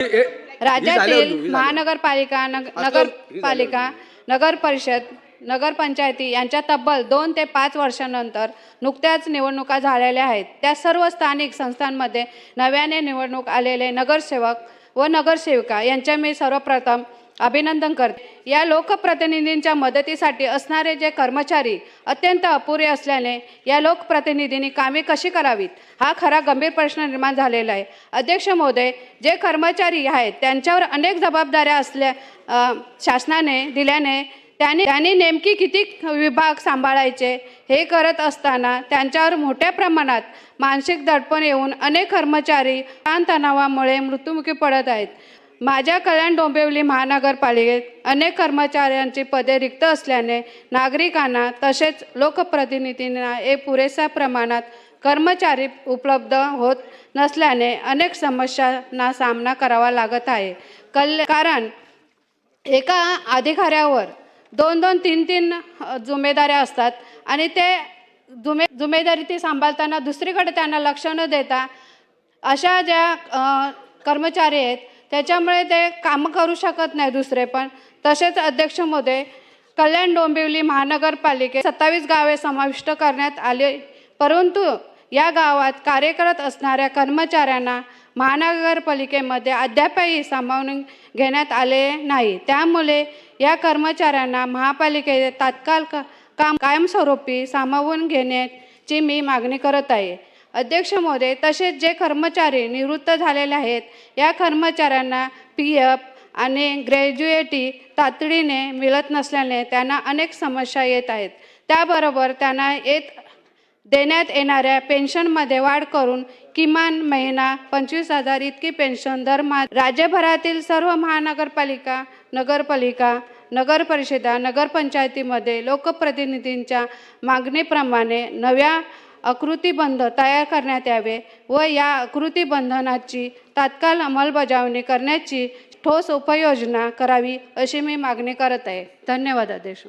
राज्यातील महानगरपालिका, नगरपालिका, नगर परिषद, नगरपंचायती यांच्या तब्बल 2 ते 5 वर्षांनंतर नुकत्याच निवडणुका झालेल्या आहेत। त्या सर्व स्थानिक संस्थांमध्ये नव्याने निवडणूक आलेले नगरसेवक व नगरसेविका यांचे मी सर्वप्रथम अभिनंदन करते। या लोकप्रतिनिधींच्या मदतीसाठी असणारे जे कर्मचारी अत्यंत अपुरे असल्याने या लोकप्रतिनिधींनी कामे कशी करावीत हा खरा गंभीर प्रश्न निर्माण झालेला आहे। अध्यक्ष महोदय, जे कर्मचारी आहेत त्यांच्यावर अनेक जबाबदाऱ्या असल्या शासनाने दिल्याने त्यांनी नेमकी किती विभाग सांभाळायचे हे करत असताना त्यांच्यावर मोठ्या प्रमाणात मानसिक दडपण येऊन अनेक कर्मचारी ताणतणावामुळे मृत्युमुखी पडत आहेत। माझ्या कल्याण डोंबिवली महानगरपालिकेत अनेक कर्मचाऱ्यांची पदे रिक्त असल्याने नागरिकांना तसेच लोकप्रतिनिधींना पुरेशा प्रमाणात कर्मचारी उपलब्ध होत नसल्याने अनेक समस्यांना सामना करावा लागत आहे। कारण एका अधिकाऱ्यावर 2-2, 3-3 जिम्मेदाऱ्या असतात आणि ते जिम्मेदारी ती सांभाळताना दुसरीकडे त्यांना लक्ष न देता अशा ज्या कर्मचारी आहेत त्याच्यामुळे ते काम करू शकत नाही दुसरे पण। तसेच अध्यक्ष महोदय, कल्याण डोंबिवली महानगरपालिकेत 27 गावे समाविष्ट करण्यात आले, परंतु या गावात कार्य करत असणाऱ्या कर्मचाऱ्यांना महानगरपालिकेमध्ये अद्यापही सामावून घेण्यात आले नाही। त्यामुळे या कर्मचाऱ्यांना महापालिकेत तात्काळ कायमस्वरूपी सामावून घेण्याची मी मागणी करत आहे। अध्यक्ष महोदय, तसेच जे कर्मचारी निवृत्त झालेले आहेत या कर्मचाऱ्यांना PF आणि ग्रॅज्युएटी तातडीने मिळत नसल्याने त्यांना अनेक समस्या येत आहेत। त्याबरोबर त्यांना देण्यात येणाऱ्या पेन्शनमध्ये वाढ करून किमान महिना 25,000 इतकी पेन्शन दरमहा राज्यभरातील सर्व महानगरपालिका, नगरपालिका, नगरपरिषदा, नगरपंचायतीमध्ये लोकप्रतिनिधींच्या मागणीप्रमाणे नव्या आकृतीबंध तयार करण्यात यावे व या आकृतीबंधनाची तात्काळ अंमलबजावणी करण्याची ठोस उपाययोजना करावी अशी मी मागणी करत आहे। धन्यवाद अध्यक्ष।